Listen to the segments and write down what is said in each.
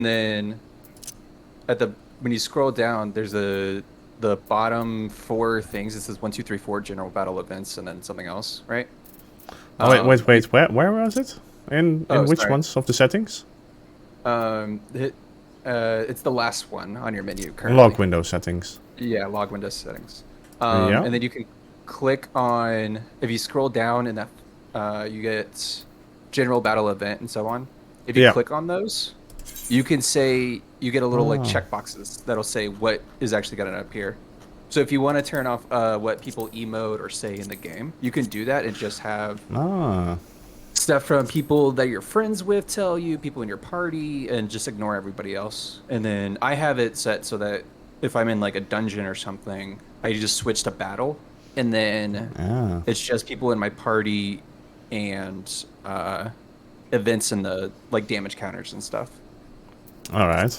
then at the when you scroll down, there's the bottom four things. It says 1, 2, 3, 4 general battle events, and then something else, right? Oh, wait. Where was it? In Oh, which sorry. ones of the settings? Hit, it's the last one on your menu Log currently. window settings. Yeah, log window settings. Yeah. And then you can click on, if you scroll down in that, you get general battle event and so on. If you Yeah. click on those, you can say, you get a little like Ah. check boxes that'll say what is actually going to appear. So if you want to turn off what people emote or say in the game, you can do that and just have Ah. stuff from people that you're friends with tell you, people in your party, and just ignore everybody else. And then I have it set so that if I'm in like a dungeon or something, I just switch to battle, and then Ah. it's just people in my party and events and the like damage counters and stuff. All right.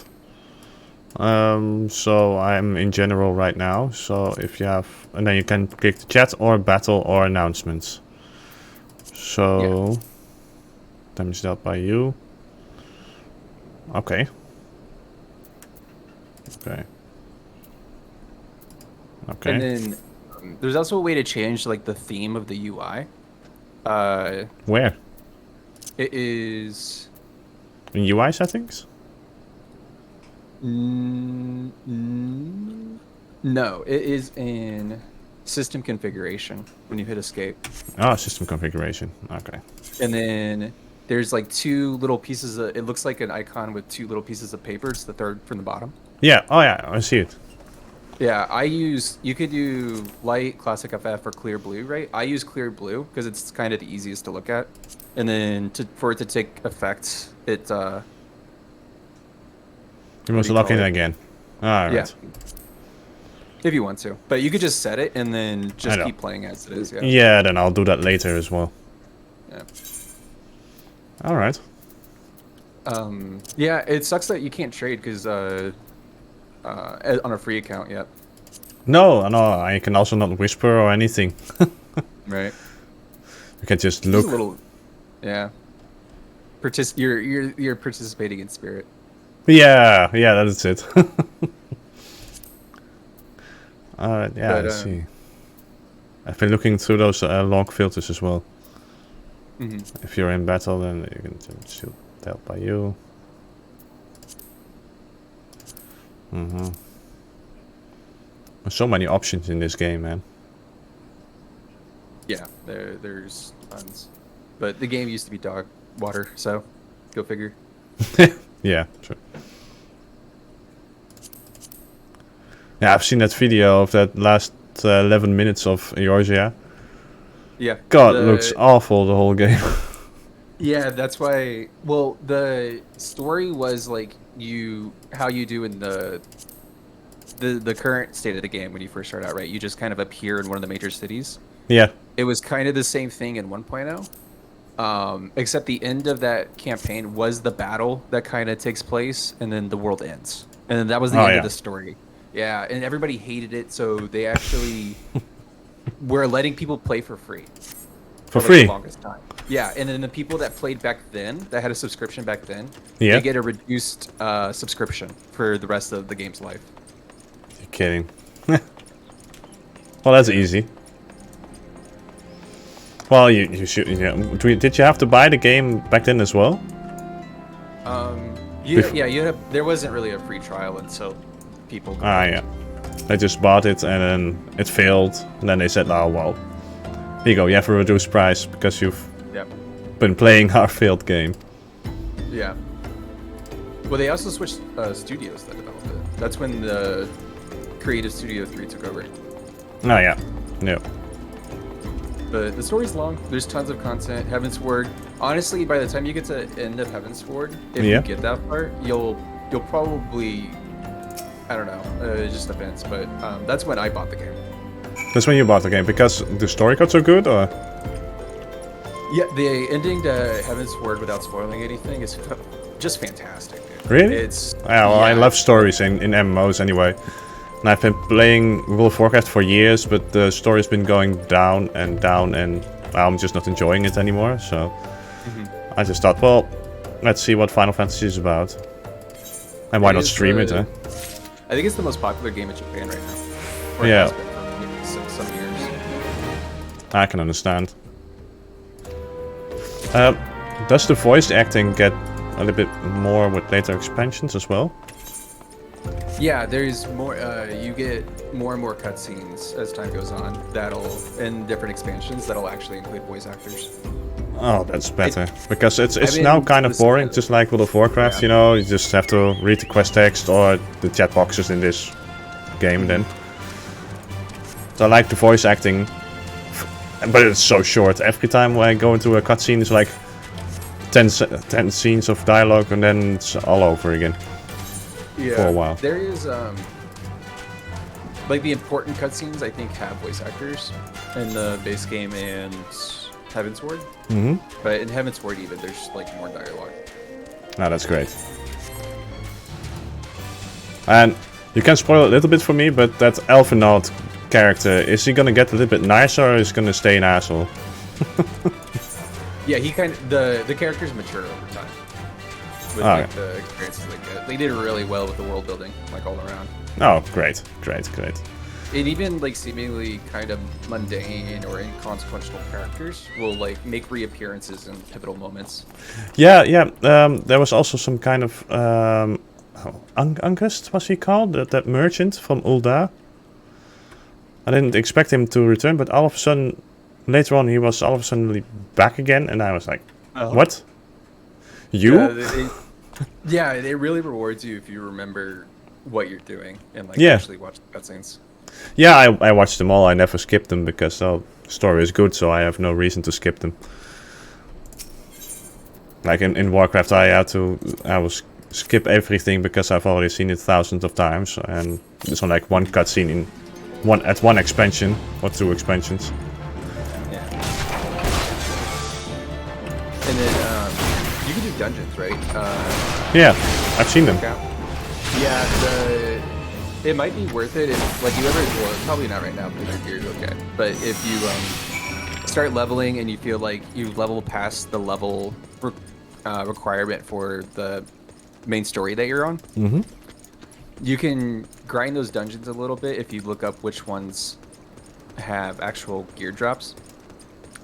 So I'm in general right now. So if you have, and then you can click the chat or battle or announcements. Yeah. So damage dealt by you. Okay. Okay. And Okay. then there's also a way to change like the theme of the UI. Uh, Where? it is. In UI settings? No, it is in system configuration when you hit escape. Oh, system configuration. Okay. And then there's like two little pieces of, it looks like an icon with two little pieces of paper. It's the third from the bottom. Yeah. Oh yeah. I see it. Yeah, you could do light, classic FF, or clear blue, right? I use clear blue because it's kind of the easiest to look at. And then for it to take effect, You what must do you log call in it? again. All Yeah, right. if you want to. But you could just set it and then I just know. keep playing as it is, yeah. Yeah. Then I'll do that later as well. Yeah. All right. Yeah, it sucks that you can't trade because on a free account yet. No, no. I can also not whisper or anything. Right. You can just Just a look. little, yeah. You're participating in spirit. Yeah. Yeah. That's it. Yeah. But Let's see. I've been looking through those log filters as well. mhm. If you're in battle, then you can shoot dealt by you. There's so many options in this game, man. Yeah, there's tons. But the game used to be dog water, so go figure. Yeah, sure. Yeah, I've seen that video of that last 11 minutes of Eorzea. Yeah. God, it looks awful, the whole game. Yeah, that's why. Well, the story was like how you do in the current state of the game when you first start out, right? You just kind of appear in one of the major cities. Yeah. It was kind of the same thing in 1.0. Except the end of that campaign was the battle that kind of takes place, and then the world ends. And then that was the Oh, end of yeah. the story. Yeah, and everybody hated it, so they actually were letting people play for free For like the free? longest time. Yeah, and then the people that played back then, that had a subscription back then, Yeah. they get a reduced subscription for the rest of the game's life. You're kidding. Well, that's easy. Well, you should. Yeah. Did you have to buy the game back then as well? There wasn't really a free trial until people. Ah, yeah. They just bought it and then it failed. And then they said, oh, well, here you go. You have a reduced price because you've Yep. been playing our failed game. Yeah. Well, they also switched studios that developed it. That's when the Creative Studio 3 took over. Oh, yeah. No. But the story's long. There's tons of content. Heaven's Ward. Honestly, by the time you get to the end of Heaven's Ward, if Yeah. you get that part, you'll probably, I don't know, it just depends. But that's when I bought the game. That's when you bought the game because the story got so good, or? Yeah, the ending to Heaven's Ward without spoiling anything is just fantastic, dude. Really? It's Well, I yeah. love stories in MMOs anyway. And I've been playing World of Warcraft for years, but the story's been going down, and well, I'm just not enjoying it anymore. So I just thought, well, let's see what Final Fantasy is about. And why not stream it, huh? I think it's the most popular game in Japan right now. Or it Yeah. has been for maybe some years. I can understand. Does the voice acting get a little bit more with later expansions as well? Yeah, there's more. You get more and more cutscenes as time goes on. In different expansions that'll actually include voice actors. Oh, that's better. Because it's mean, now kind of this- boring, just like World of Warcraft, Yeah. you know? You just have to read the quest text or the chat boxes in this game then. So I like the voice acting, but it's so short. Every time when I go into a cutscene, it's like 10 scenes of dialogue and then it's all over again. Yeah, For a while. there is like the important cutscenes. I think have voice actors in the base game and Heavensward. Mm-hmm. But in Heavensward even, there's like more dialogue. Ah, that's great. And you can spoil a little bit for me, but that Elfenald character, is he gonna get a little bit nicer or is he gonna stay an asshole? Yeah, he kind of the characters mature over time with Oh, like the experiences they get. They did really well with the world building, like all around. Oh, great, great, great. And even like seemingly kind of mundane or inconsequential characters will like make reappearances in pivotal moments. Yeah, yeah. There was also some kind of Angust, was he called? That merchant from Ul'dah. I didn't expect him to return, but all of a sudden, later on, he was all of a sudden back again, and I was like, "What? You?" Yeah, it really rewards you if you remember what you're doing and like Yeah. actually watch the cutscenes. Yeah, I watched them all. I never skipped them because the story is good, so I have no reason to skip them. Like in Warcraft, I was skip everything because I've already seen it thousands of times, and it's on like one cutscene in one expansion or 2 expansions. Yeah. And then you can do dungeons, right? Yeah, I've seen them. Yeah, it might be worth it if like you ever, well, probably not right now because your gear's okay. But if you start leveling and you feel like you level past the level requirement for the main story that you're on, you can grind those dungeons a little bit if you look up which ones have actual gear drops.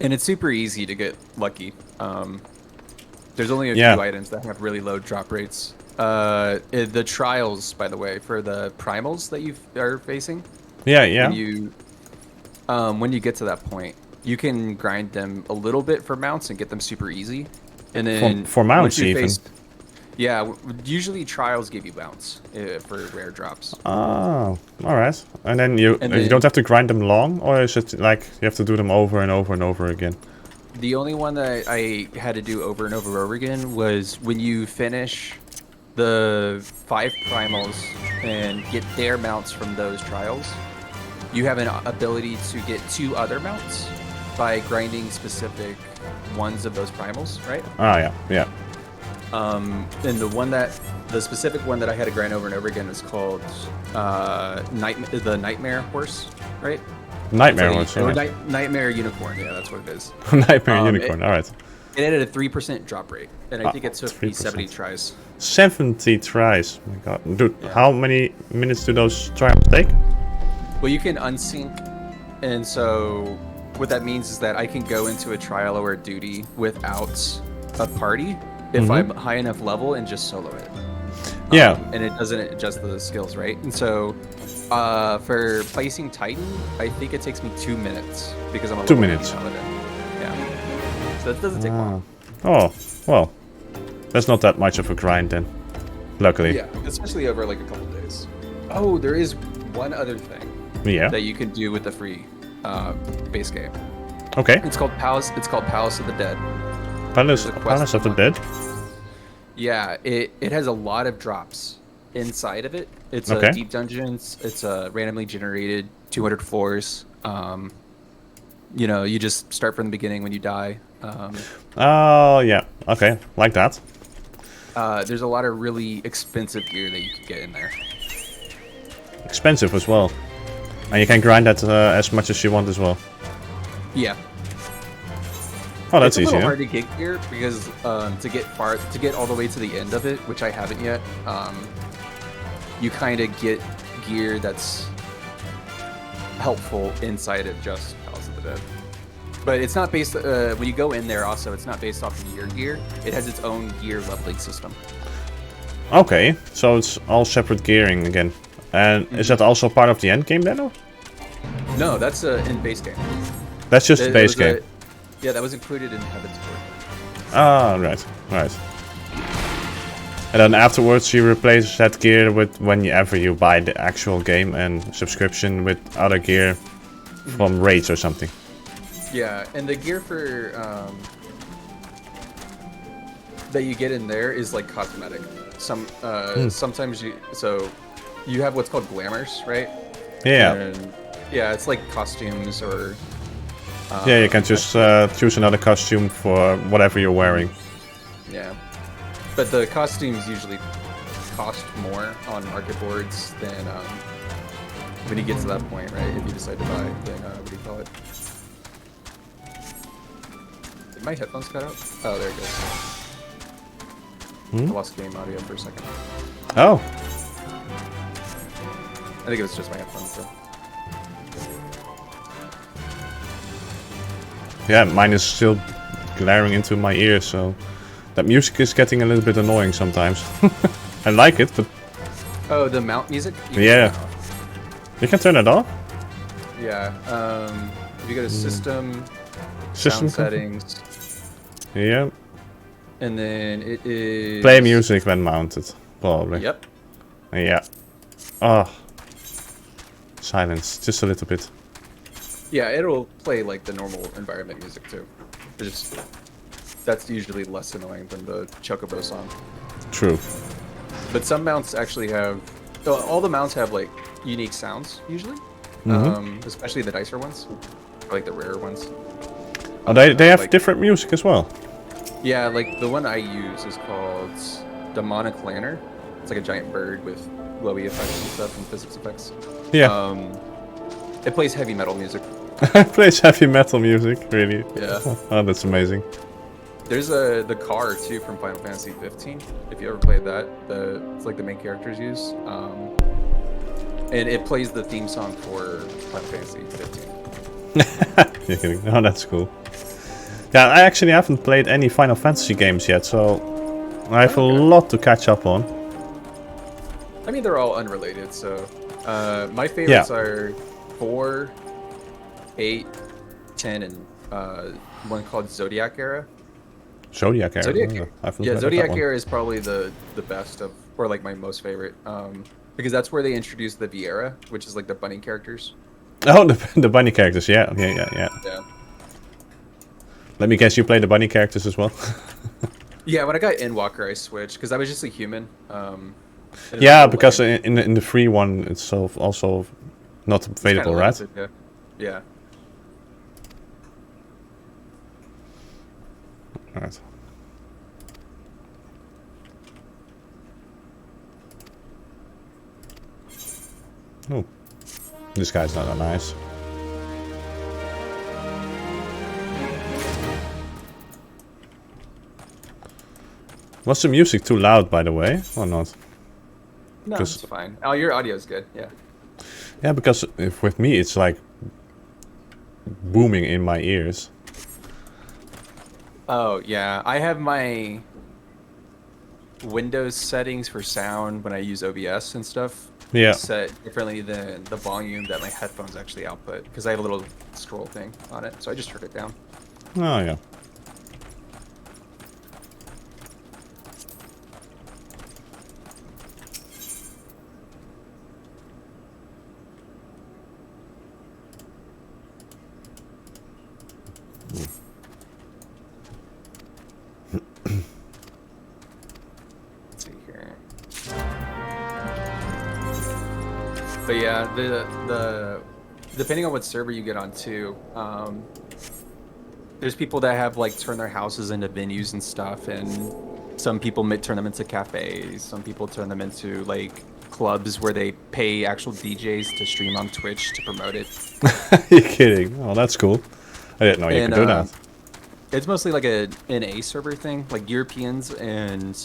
And it's super easy to get lucky. There's only a few items that have really low drop rates. The trials, by the way, for the primals that you are facing. Yeah, yeah. When you get to that point, you can grind them a little bit for mounts and get them super easy. And then For mounts even. Yeah, usually trials give you mounts for rare drops. Oh, all right. And then you don't have to grind them long, or is it like you have to do them over and over and over again? The only one that I had to do over and over again was when you finish the 5 primals and get their mounts from those trials, you have an ability to get 2 other mounts by grinding specific ones of those primals, right? Ah, yeah, yeah. And the specific one that I had to grind over and over again is called the Nightmare Horse, right? Nightmare Horse. Horse. Or Nightmare Unicorn, yeah, that's what it is. Nightmare Unicorn, all right. It had a 3% drop rate, and I think it took me 3%. 70 tries. 70 tries. Oh my god. Dude, Yeah. how many minutes do those trials take? Well, you can unsync, and so what that means is that I can go into a trial or a duty without a party if I'm high enough level and just solo it. Yeah. And it doesn't adjust the skills, right? And so for placing Titan, I think it takes me 2 minutes because I'm a 2 level minutes. 80 paladin. Yeah. So that doesn't take long. Oh, well. That's not that much of a grind then. Luckily. Yeah, especially over like a couple days. Oh, there is one other thing Yeah. that you can do with the free base game. Okay. It's called Palace. It's called Palace of the Dead. Palace There's a quest of the one. Dead? Yeah, it has a lot of drops inside of it. It's Okay. deep dungeons. It's randomly generated 200 floors. You just start from the beginning when you die. Oh, yeah. Okay. Like that. There's a lot of really expensive gear that you can get in there. Expensive as well. And you can grind that as much as you want as well. Yeah. Oh, that's it's a easy, little huh? hard to get here because to get all the way to the end of it, which I haven't yet, you kind of get gear that's helpful inside of just Palace of the Dead. But it's not based, when you go in there also, it's not based off of your gear. It has its own gear leveling system. Okay, so it's all separate gearing again. And is that also part of the end game then? Or? No, that's in base game. That's just the base game. Yeah, that was included in Heaven's Court. Ah, right. And then afterwards you replace that gear with whenever you buy the actual game and subscription with other gear from raids or something. Yeah, and the gear for that you get in there is like cosmetic. Sometimes you have what's called glamours, right? Yeah. And, yeah, it's like costumes or. Yeah, you can just choose another costume for whatever you're wearing. Yeah, but the costumes usually cost more on market boards than when you get to that point, right? If you decide to buy, then what do you call it? Did my headphones cut out? Oh, there it goes. I lost game audio for a second. Oh. I think it was just my headphones, though. Yeah, mine is still glaring into my ears, so that music is getting a little bit annoying sometimes. I like it, but... Oh, the mount music? Yeah. You can turn it off? Yeah. If you go to System System Sound Settings, yeah. and then it is... Play music when mounted, probably. Yep. Yeah. Oh. Silence, just a little bit. Yeah, it'll play like the normal environment music too. That's usually less annoying than the Chocobo song. True. But some mounts actually have... all the mounts have like unique sounds usually. Especially the nicer ones. Or, like the rarer ones. Oh, they have like, different music as well? Yeah, like the one I use is called Demonic Lantern. It's like a giant bird with glowy effects and stuff and physics effects. Yeah. It plays heavy metal music. It plays heavy metal music, really? Yeah. Oh, that's amazing. There's the car too from Final Fantasy 15. If you ever played that, it's like the main characters use, and it plays the theme song for Final Fantasy 15. You're kidding? Oh, that's cool. Yeah, I actually haven't played any Final Fantasy games yet, so I have a lot to catch up on. I mean, they're all unrelated, so my favorites are 4, 8, 10, and one called Zodiac Era. Zodiac Era? Zodiac Era is probably the best of, or like my most favorite, because that's where they introduced the Viera, which is like the bunny characters. Oh, the bunny characters, yeah. Let me guess, you play the bunny characters as well? Yeah, when I got Endwalker, I switched, because I was just a human. Yeah, because in the free one, it's also not available, right? Yeah. Alright. Oh, this guy's not that nice. Was the music too loud, by the way, or not? No, it's fine. Oh, your audio's good, yeah. Yeah, because with me, it's like booming in my ears. Oh, yeah. I have my Windows settings for sound when I use OBS and stuff set differently than the volume that my headphones actually output, because I have a little scroll thing on it, so I just turned it down. Oh, yeah. But yeah, the depending on what server you get on too, there's people that have like turned their houses into venues and stuff, and some people turn them into cafes. Some people turn them into like clubs where they pay actual DJs to stream on Twitch to promote it. You're kidding? Oh, that's cool. I didn't know you could do that. It's mostly like a NA server thing, like Europeans and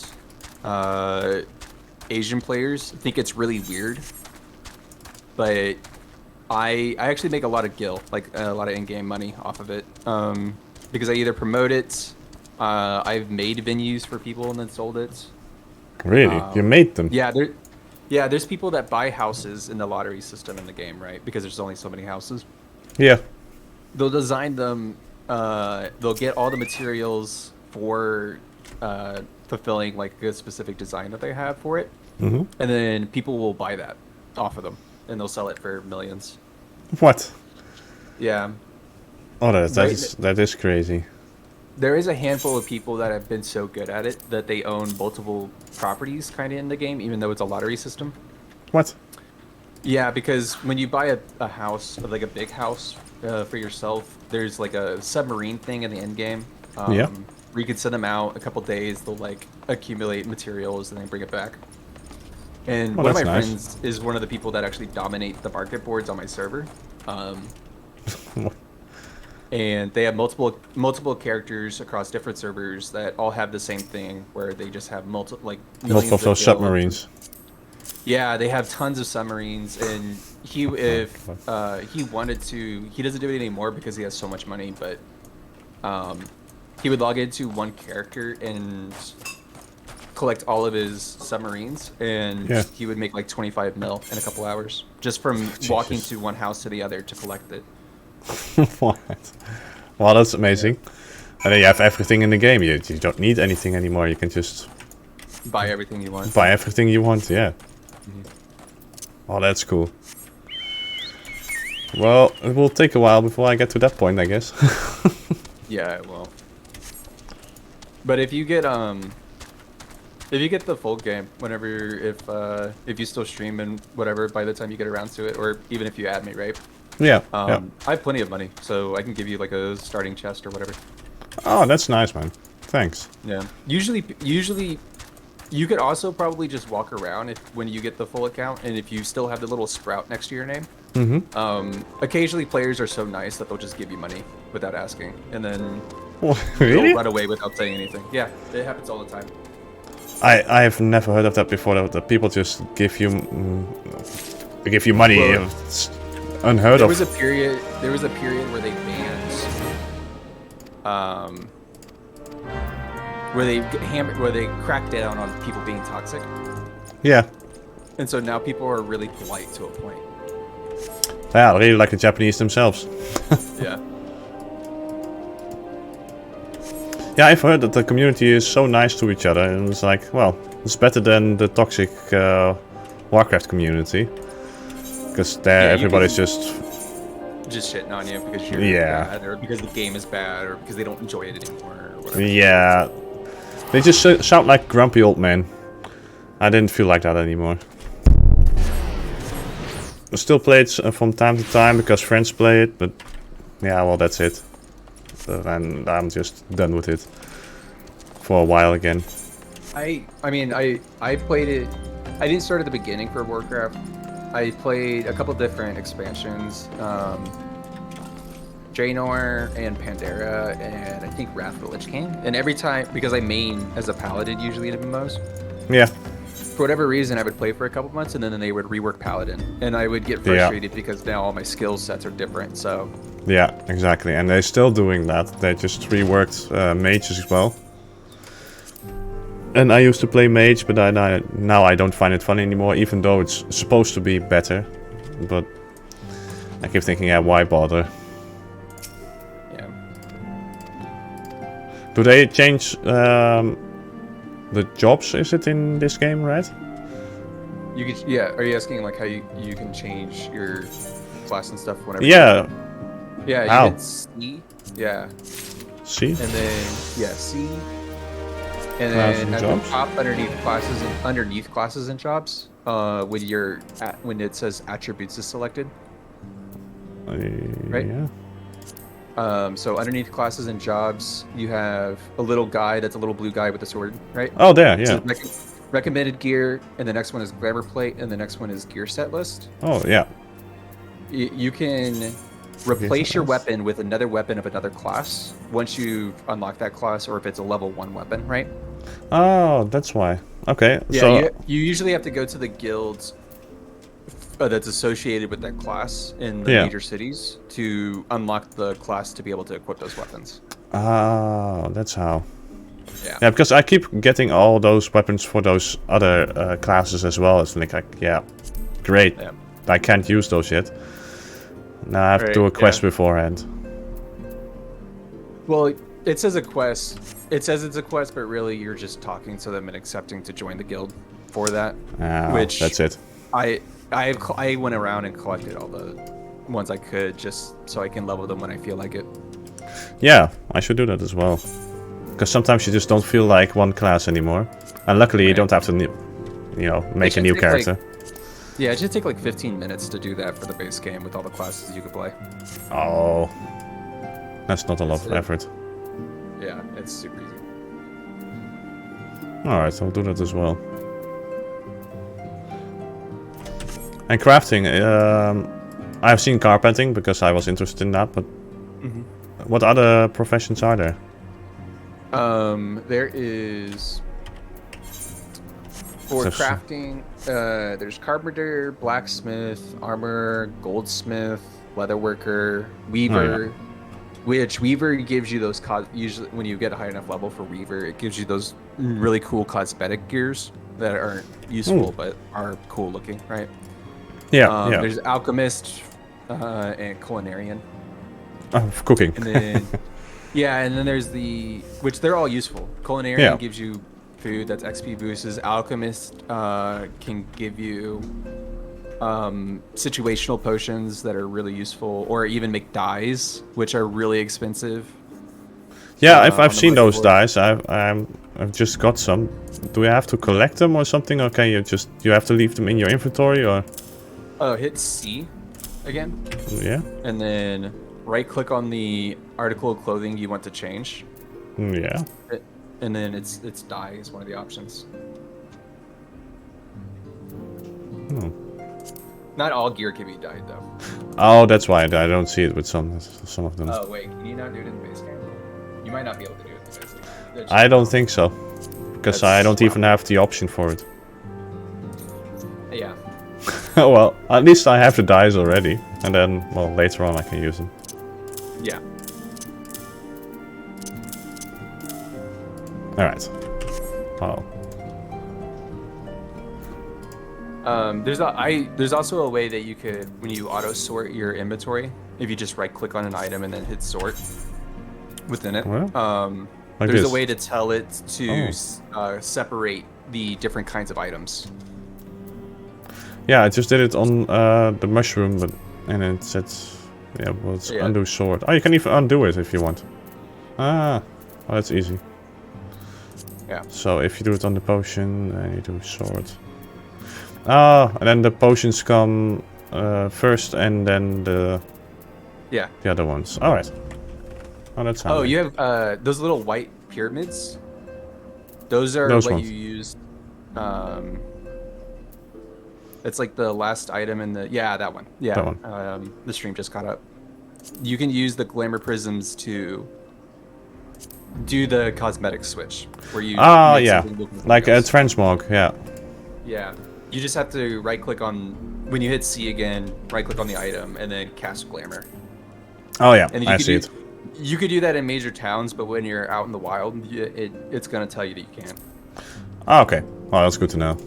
Asian players think it's really weird, but I actually make a lot of gil, like a lot of in-game money off of it, because I either promote it, I've made venues for people and then sold it. Really? You made them? Yeah, there's people that buy houses in the lottery system in the game, right? Because there's only so many houses. Yeah. They'll design them. They'll get all the materials for fulfilling like a specific design that they have for it, Mm-hmm. and then people will buy that off of them, and they'll sell it for millions. What? Yeah. Oh, Right. that is crazy. There is a handful of people that have been so good at it that they own multiple properties kind of in the game, even though it's a lottery system. What? Yeah, because when you buy a house, like a big house for yourself, there's like a submarine thing in the end game. Yeah. Where you can send them out a couple days, they'll like accumulate materials and then bring it back. And Oh, one of my that's nice. friends is one of the people that actually dominate the market boards on my server. And they have multiple characters across different servers that all have the same thing, where they just have millions Multiple of those gil. submarines. Yeah, they have tons of submarines, and if he wanted to, he doesn't do it anymore because he has so much money. But he would log into one character and collect all of his submarines, and Yeah. he would make like 25 mil in a couple hours just from walking to one house to the other to collect it. What? Well, that's amazing. And then you have everything in the game. You don't need anything anymore. You can just Buy everything you want. buy everything you want. Yeah. Oh, that's cool. Well, it will take a while before I get to that point, I guess. Yeah, well. But if you get the full game, whenever if you still stream and whatever by the time you get around to it, or even if you add me, right? Yeah. Yeah. I have plenty of money, so I can give you like a starting chest or whatever. Oh, that's nice, man. Thanks. Yeah. Usually, you could also probably just walk around when you get the full account, and if you still have the little sprout next to your name. Mm-hmm. Occasionally, players are so nice that they'll just give you money without asking, and then Really? they'll run away without saying anything. Yeah, it happens all the time. I have never heard of that before. That people just give you money. Well, It's unheard There of. was a period where they banned, where they cracked down on people being toxic, Yeah. and so now people are really polite to a point. Yeah, really like the Japanese themselves. Yeah. Yeah, I've heard that the community is so nice to each other, and it's like, well, it's better than the toxic Warcraft community, because there Yeah, you everybody's can- just Just shitting on you because you're Yeah. bad, or because the game is bad, or because they don't enjoy it anymore, or whatever. yeah, they just shout like grumpy old men. I didn't feel like that anymore. I still play it from time to time because friends play it, but yeah, well, that's it. And I'm just done with it for a while again. I mean, I played it. I didn't start at the beginning for Warcraft. I played a couple different expansions, Draenor and Pandera, and I think Wrath of the Lich King. And every time, because I main as a paladin usually in MMOs, Yeah, for whatever reason, I would play for a couple months, and then they would rework paladin, and I would get frustrated because now all my skill sets are different. So yeah, exactly. And they're still doing that. They just reworked mages as well. And I used to play mage, but now I don't find it fun anymore, even though it's supposed to be better. But I keep thinking, yeah, why bother? yeah. Do they change the jobs? Is it in this game, right? You could, yeah. Are you asking like how you can change your class and stuff whenever? Yeah. Yeah. How? You hit C. Yeah. See? And then yeah, C. And Classes then and at jobs? the top underneath classes and jobs, when it says attributes is selected. Right. Yeah. So underneath classes and jobs, you have a little guy that's a little blue guy with a sword, right? Oh, there, yeah. So recommended gear, and the next one is glamour plate, and the next one is gear set list. Oh, yeah. You can replace your list. weapon with another weapon of another class once you unlock that class, or if it's a level 1 weapon, right? Oh, that's why. Okay, Yeah, so you usually have to go to the guilds that's associated with that class in the yeah. major cities to unlock the class to be able to equip those weapons. Oh, that's how. Yeah. Yeah, because I keep getting all those weapons for those other classes as well. It's like, yeah, great. Yeah. I can't use those yet. Now I have to do a quest beforehand. Well, it says a quest. It says it's a quest, but really you're just talking to them and accepting to join the guild for that. Which that's it. I went around and collected all the ones I could just so I can level them when I feel like it. Yeah, I should do that as well. Because sometimes you just don't feel like one class anymore. And luckily you don't have to, make a new character. Yeah, it should take like 15 minutes to do that for the base game with all the classes you could play. Oh, that's not a lot of effort. Yeah, it's super easy. Alright, I'll do that as well. And crafting, I've seen carpenting because I was interested in that, but what other professions are there? There is for crafting. There's carpenter, blacksmith, armor, goldsmith, leatherworker, weaver. Which weaver gives you those usually when you get a high enough level for weaver, it gives you those really cool cosmetic gears that aren't useful but are cool looking, right? Yeah, There's alchemist and culinarian. Oh, cooking. And then and then there's which they're all useful. Culinarian gives you food that's XP boosts. Alchemist can give you situational potions that are really useful, or even make dyes, which are really expensive. Yeah, I've seen those dyes. I've just got some. Do I have to collect them or something, or can you have to leave them in your inventory, or? Oh, hit C again. Yeah. And then right click on the article of clothing you want to change. Yeah. And then it's dye is one of the options. Not all gear can be dyed though. Oh, that's why I don't see it with some of them. Oh wait, can you not do it in the base game? You might not be able to do it in the base game. I don't think so, because I don't even have the option for it. Yeah. Well, at least I have the dyes already, and then, well, later on I can use them. Yeah. Alright. Wow. There's also a way that you could, when you auto sort your inventory, if you just right click on an item and then hit sort within it, like there's this. a way to tell it to separate the different kinds of items. Yeah, I just did it on the mushroom, and it said, undo sort. Oh, you can even undo it if you want. Oh, that's easy. Yeah. So if you do it on the potion, then you do sort. And then the potions come first, and then the other ones. All right. Oh, that's handy. Oh, you have those little white pyramids. Those are what you use. It's like the last item in the that one. Yeah, that one. The stream just caught up. You can use the glamour prisms to do the cosmetic switch, where you like a transmog. Yeah, you just have to right click on when you hit C again, right click on the item, and then cast glamour. Oh yeah, and I see it. You could do that in major towns, but when you're out in the wild, it's gonna tell you that you can't. Oh, okay, well that's good to know.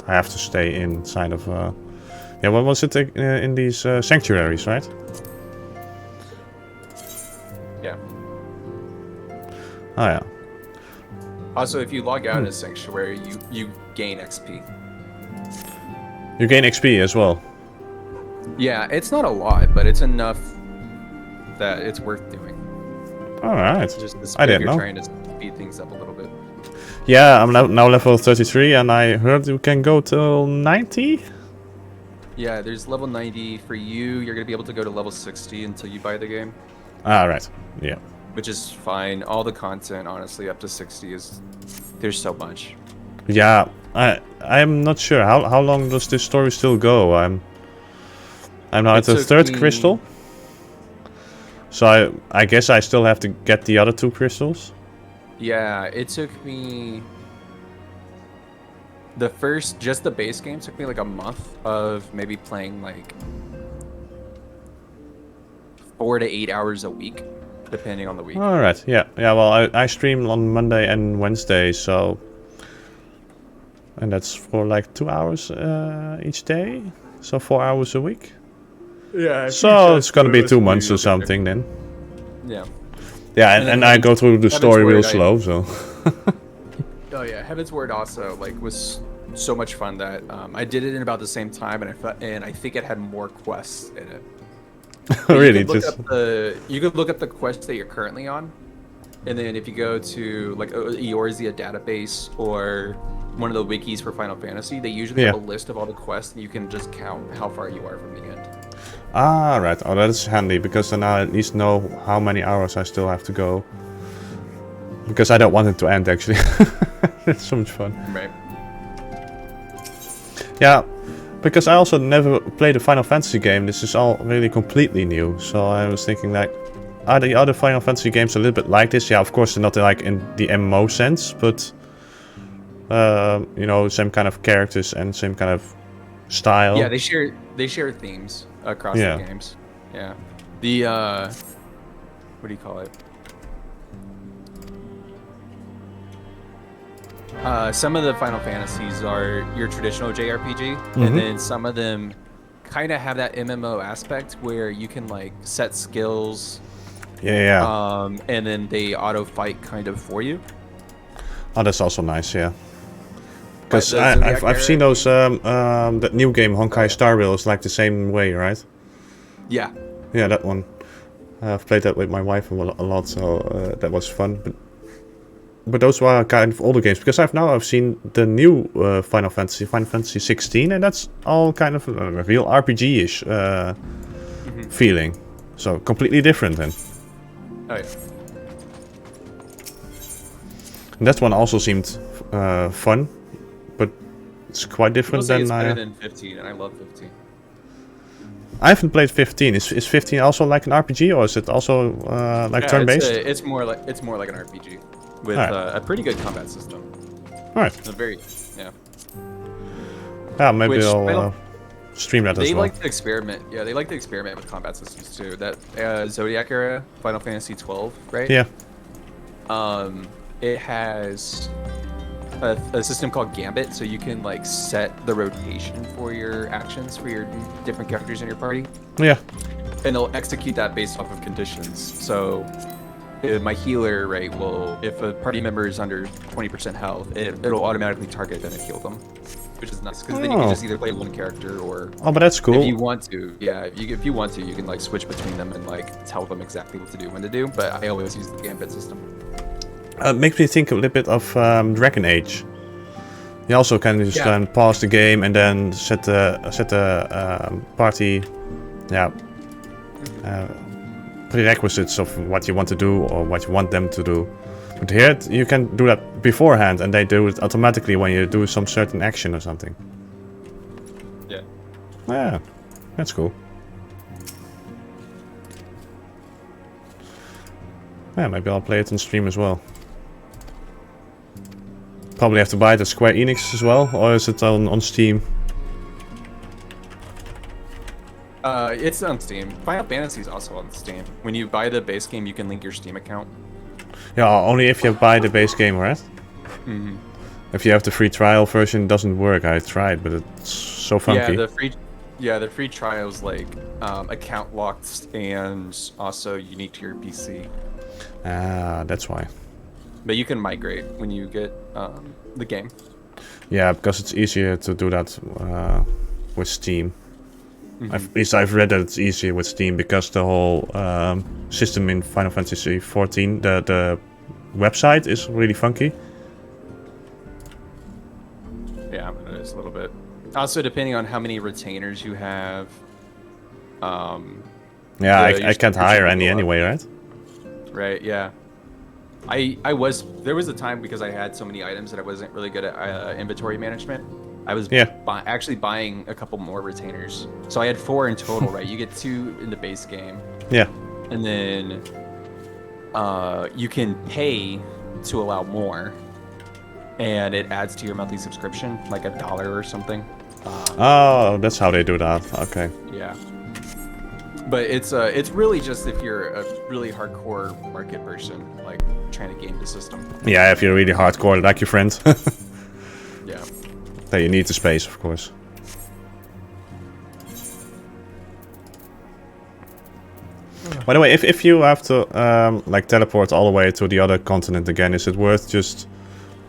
I have to stay inside of. What was it in these sanctuaries, right? Yeah. Oh yeah. Also, if you log out in a sanctuary, you gain XP. You gain XP as well. Yeah, it's not a lot, but it's enough that it's worth doing. All right. I didn't know. Trying to speed things up a little bit. Yeah, I'm now level 33, and I heard you can go till 90. Yeah, there's level 90 for you. You're gonna be able to go to level 60 until you buy the game. Ah, right. Yeah. Which is fine. All the content, honestly, up to 60 there's so much. Yeah, I'm not sure how long does this story still go. I'm now at the third crystal, so I guess I still have to get the other two crystals. Yeah, it took me just the base game took me like a month of maybe playing like 4 to 8 hours a week, depending on the week. All right. Yeah. Yeah. Well, I stream on Monday and Wednesday, so and that's for like 2 hours each day, so 4 hours a week. Yeah. So it's gonna be 2 months or something then. Yeah. Yeah, and I go through the story real Word, slow, so. Oh yeah, Heaven's Word also like was so much fun that I did it in about the same time, and I think it had more quests in it. Really, You could look up the quest that you're currently on, and then if you go to like Eorzea database or one of the wikis for Final Fantasy, they usually have a list of all the quests, and you can just count how far you are from the end. Ah, right. Oh, that's handy, because then I at least know how many hours I still have to go. Because I don't want it to end, actually. It's so much fun. Right. Yeah, because I also never played a Final Fantasy game. This is all really completely new. So I was thinking, like, are the other Final Fantasy games a little bit like this? Yeah, of course they're not like in the MMO sense, but you know, same kind of characters and same kind of style. Yeah, they share themes across the games. Yeah. The what do you call it? Some of the Final Fantasies are your traditional JRPG, and then some of them kind of have that MMO aspect where you can like set skills. Yeah. And then they auto fight kind of for you. Oh, that's also nice, yeah. Because I've seen those that new game Honkai Star Rail is like the same way, right? Yeah. Yeah, that one. I've played that with my wife a lot, so that was fun. But those were kind of older games, because I've seen the new Final Fantasy 16, and that's all kind of a real RPG-ish feeling. So completely different then. Oh yeah. And that one also seemed fun, but it's quite different than. It's better than 15, and I love 15. I haven't played 15. Is 15 also like an RPG, or is it also like turn-based? It's more like an RPG with a pretty good combat system. All right. Yeah. Yeah, maybe I'll stream that as well. They like to experiment. Yeah, they like to experiment with combat systems too. That Zodiac era Final Fantasy 12, right? Yeah. It has a system called Gambit, so you can like set the rotation for your actions for your different characters in your party. Yeah. And they'll execute that based off of conditions. So my healer, right, if a party member is under 20% health, it'll automatically target them and heal them, which is nice, because then you can just either play one character or. Oh, but that's cool. If you want to, yeah, if you want to, you can like switch between them and like tell them exactly what to do, when to do. But I always use the Gambit system. It makes me think a little bit of Dragon Age. You also can just pause the game and then set the party, prerequisites of what you want to do or what you want them to do. But here you can do that beforehand, and they do it automatically when you do some certain action or something. Yeah. Yeah, that's cool. Yeah, maybe I'll play it on stream as well. Probably have to buy it at Square Enix as well, or is it on Steam? It's on Steam. Final Fantasy is also on Steam. When you buy the base game, you can link your Steam account. Yeah, only if you buy the base game, right? Mm-hmm. If you have the free trial version, it doesn't work. I tried, but it's so funky. The free trial is like account locked and also unique to your PC. Ah, that's why. But you can migrate when you get the game. Yeah, because it's easier to do that with Steam. Mm-hmm. At least I've read that it's easier with Steam, because the whole system in Final Fantasy XIV, the website is really funky. Yeah, it is a little bit. Also, depending on how many retainers you have. Yeah, I can't hire any anyway, right? Right, yeah. There was a time, because I had so many items that I wasn't really good at inventory management. I was actually buying a couple more retainers. So I had 4 in total, right? You get 2 in the base game. Yeah. And then you can pay to allow more, and it adds to your monthly subscription, like $1 or something. Oh, that's how they do that. Okay. Yeah. But it's really just if you're a really hardcore market person, like trying to game the system. Yeah, if you're really hardcore, like your friend. Yeah. Then you need the space, of course. By the way, if you have to like teleport all the way to the other continent again, is it worth just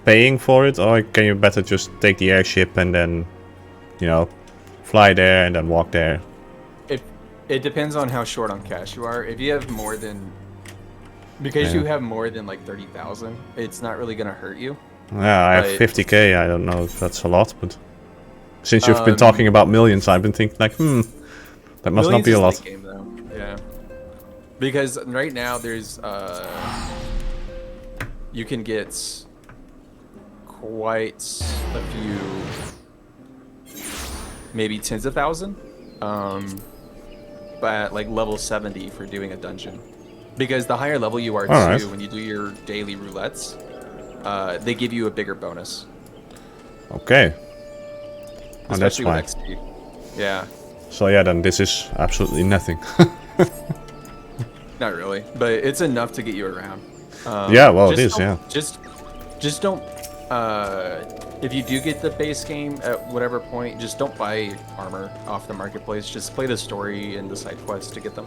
paying for it, or can you better just take the airship and then, you know, fly there and then walk there? It depends on how short on cash you are. If you have more than, because you have more than like 30,000, it's not really gonna hurt you. Yeah, I have 50k. I don't know if that's a lot, but since you've been talking about millions, I've been thinking like, that must not be a lot. Is the game, though. Yeah, because right now there's you can get quite a few, maybe tens of thousand, but like level 70 for doing a dungeon. Because the higher level you are too, when you do your daily roulettes, they give you a bigger bonus. Okay. And that's Especially why. with XP. Yeah. So yeah, then this is absolutely nothing. Not really, but it's enough to get you around. Yeah, well, it is, yeah. Just don't. If you do get the base game at whatever point, just don't buy armor off the marketplace. Just play the story and the side quests to get them.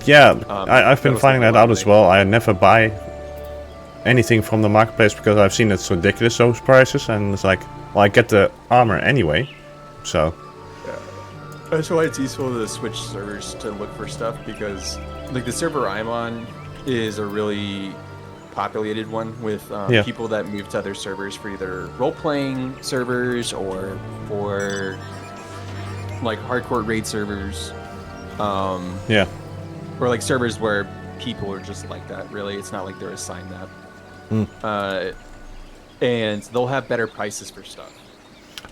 Yeah, I've been finding that out as well. I never buy anything from the marketplace because I've seen it's ridiculous, those prices, and it's like, well, I get the armor anyway, so. Yeah. That's why it's useful to switch servers to look for stuff, because like the server I'm on is a really populated one with people that move to other servers for either role-playing servers or for like hardcore raid servers. Yeah. Or like servers where people are just like that, really. It's not like they're assigned that. And they'll have better prices for stuff.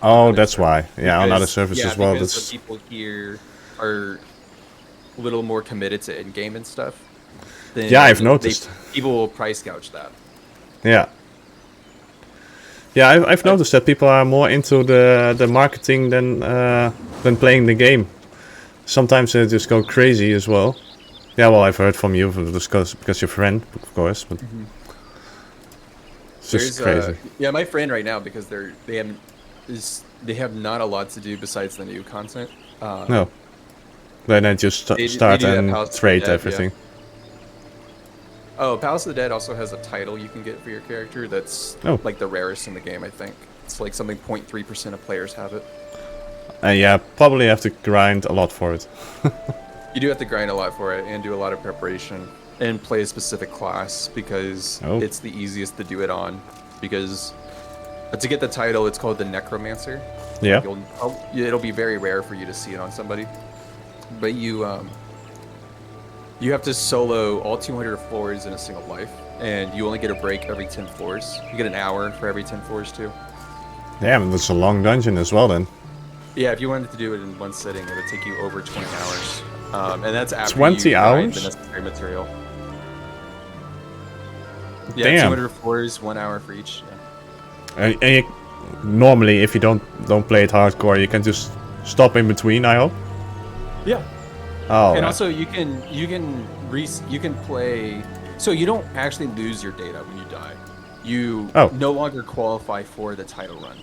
Oh, that's why. Yeah, on other servers as well. Because the people here are a little more committed to in-game and stuff. Yeah, I've noticed. People will price gouge that. Yeah. Yeah, I've noticed that people are more into the marketing than playing the game. Sometimes they just go crazy as well. Yeah, well, I've heard from you because you're a friend, of course, but it's just crazy. Yeah, my friend right now, because they have not a lot to do besides the new content. No. Then I just start and trade everything. Yeah. Oh, Palace of the Dead also has a title you can get for your character that's like the rarest in the game, I think. It's like something 0.3% of players have it. Yeah, probably have to grind a lot for it. You do have to grind a lot for it and do a lot of preparation and play a specific class because it's the easiest to do it on. Because to get the title, it's called the Necromancer. Yeah. It'll be very rare for you to see it on somebody. But you have to solo all 200 floors in a single life, and you only get a break every 10 floors. You get an hour for every 10 floors too. Damn, that's a long dungeon as well then. Yeah, if you wanted to do it in one sitting, it would take you over 20 hours. And that's after 20 you hours? grind the necessary material. Yeah, Damn. 200 floors, 1 hour for each. Yeah. And normally, if you don't play it hardcore, you can just stop in between, I hope. Yeah. Oh. And also, you can play. So you don't actually lose your data when you die. You no longer qualify for the title run.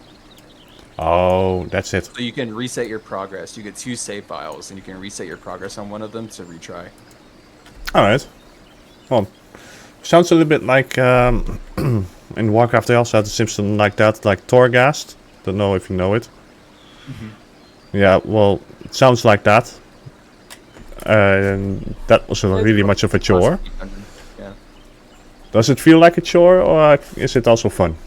Oh, that's it. So you can reset your progress. You get 2 save files, and you can reset your progress on one of them to retry. All right. Well, sounds a little bit like in Warcraft. They also had something like that, like Torghast. Don't know if you know it. Yeah, well, it sounds like that. And that wasn't really much of a chore. Yeah. Does it feel like a chore, or is it also fun?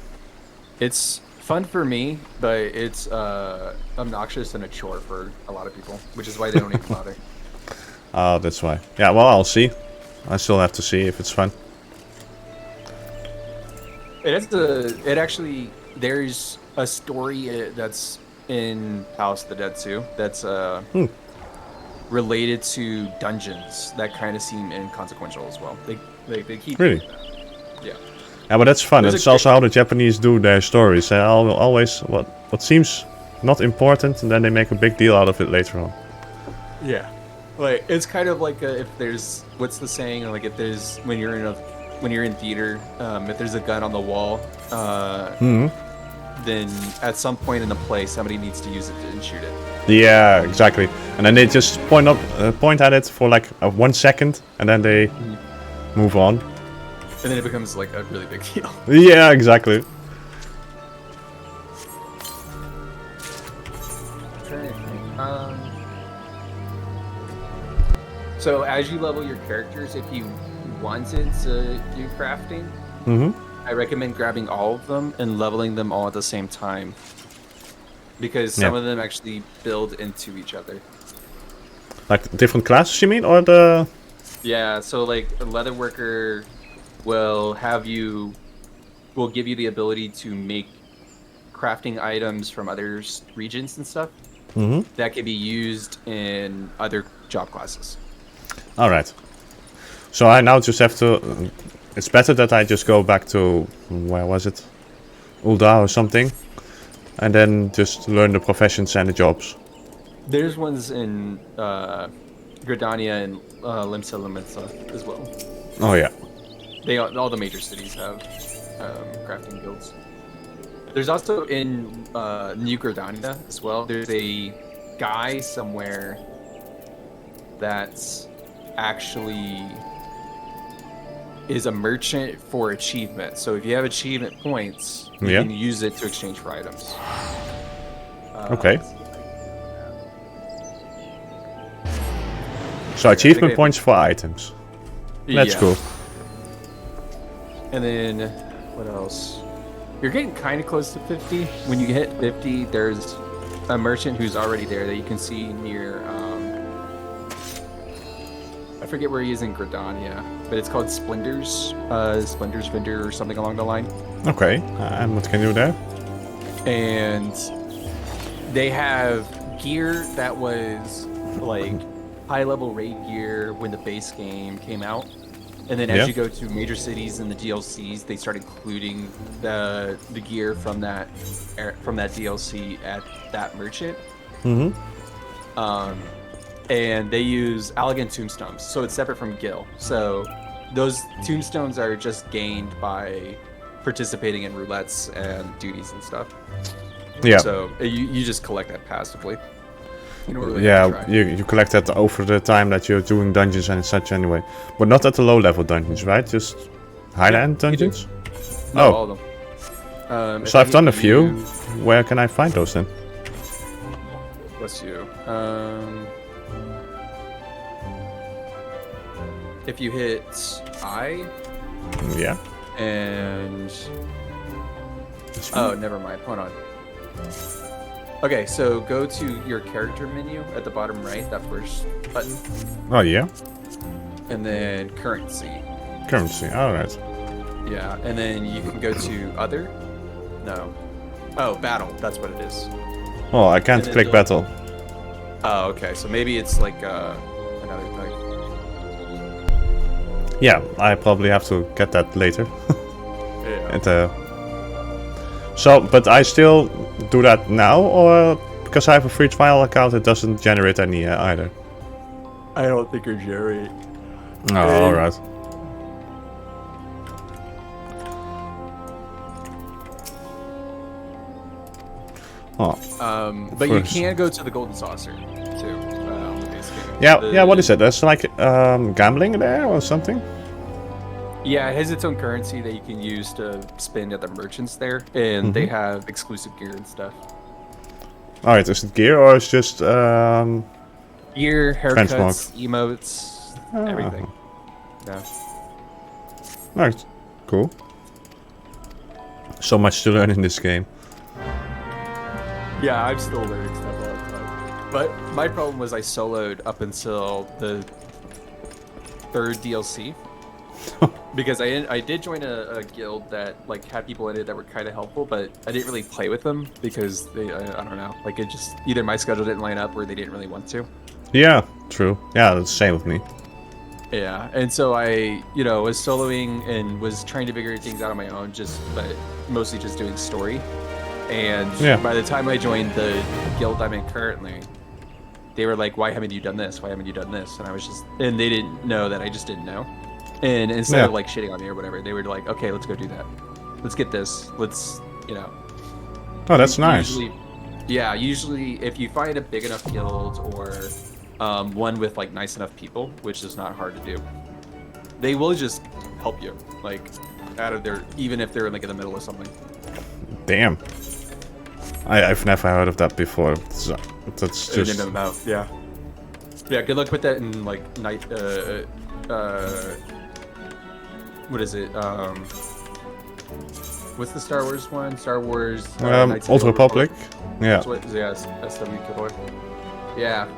It's fun for me, but it's obnoxious and a chore for a lot of people, which is why they don't even bother. Oh, that's why. Yeah, well, I'll see. I still have to see if it's fun. It actually, there's a story that's in Palace of the Dead too. That's related to dungeons that kind of seem inconsequential as well. They keep really. doing that. Yeah. Yeah, but that's fun. There's It's a also how the Japanese do their stories. They always what seems not important, and then they make a big deal out of it later on. Yeah, like it's kind of like if there's what's the saying? Like if there's when you're in theater, if there's a gun on the wall, then at some point in the play somebody needs to use it and shoot it. Yeah, exactly. And then they just point at it for like 1 second, and then they move on. And then it becomes like a really big deal. Yeah, exactly. So as you level your characters, if you wanted to do crafting, I recommend grabbing all of them and leveling them all at the same time. Because some of them actually build into each other. Like different classes, you mean, or the? Yeah, so like a leatherworker will give you the ability to make crafting items from other regions and stuff that can be used in other job classes. All right. So I now just have to. It's better that I just go back to where was it, Ulda or something, and then just learn the professions and the jobs. There's ones in Gridania and Limsa Limitsa as well. Oh yeah. All the major cities have crafting guilds. There's also in New Gridania as well. There's a guy somewhere that's actually is a merchant for achievement. So if you have achievement points, you can use it to exchange for items. Okay. So achievement points for items. That's cool. And then, what else? You're getting kind of close to 50. When you hit 50, there's a merchant who's already there that you can see near, I forget where he is in Gridania, but it's called Splendor's Vendor or something along the line. Okay, and what can you do there? And they have gear that was like high-level raid gear when the base game came out. And then as you go to major cities and the DLCs, they start including the gear from that DLC at that merchant. And they use Allegan tombstones, so it's separate from Gil. So those tombstones are just gained by participating in roulettes and duties and stuff. Yeah. So you just collect that passively. You don't really have to try. you collect that over the time that you're doing dungeons and such anyway. But not at the low level dungeons, right? Just higher end dungeons? No, all of them. So I've done a few. Where can I find those then? Bless you. If you hit I. Yeah. And. Oh, never mind. Hold on. Okay, so go to your character menu at the bottom right, that first button. Oh, yeah. And then currency. Currency, alright. Yeah, and then you can go to other. No. Oh, battle. That's what it is. Oh, I can't click battle. Oh, okay. So maybe it's like another thing. Yeah, I probably have to get that later. Yeah. So, but I still do that now, or because I have a free trial account, it doesn't generate any either? I don't think it generates. Oh, alright. Oh. But you can go to the Golden Saucer too on the base game. Yeah, what is it? That's like gambling there or something? Yeah, it has its own currency that you can use to spend at the merchants there, and they have exclusive gear and stuff. Alright, is it gear or it's just gear, haircuts, emotes, everything. Yeah. Alright, cool. So much to learn in this game. Yeah, I'm still learning stuff all the time. But my problem was I soloed up until the 3rd DLC. Because I did join a guild that like had people in it that were kind of helpful, but I didn't really play with them because I don't know, like it just either my schedule didn't line up or they didn't really want to. Yeah, true. Yeah, that's the same with me. Yeah, and so I, was soloing and was trying to figure things out on my own, but mostly just doing story. And Yeah. by the time I joined the guild I'm in currently, they were like, "Why haven't you done this? Why haven't you done this?" And I was and they didn't know that I just didn't know. And instead Yeah. of like shitting on me or whatever, they were like, "Okay, let's go do that. Let's get this. Let's, Oh, that's nice. Usually if you find a big enough guild or one with like nice enough people, which is not hard to do, they will just help you, like out of their, even if they're like in the middle of something. Damn. I've never heard of that before. That's just... Yeah. Yeah, good luck with that in like night what is it? What's the Star Wars one? Star Wars Knights of Old the Republic. Yeah. That's what, yeah, SW. Yeah.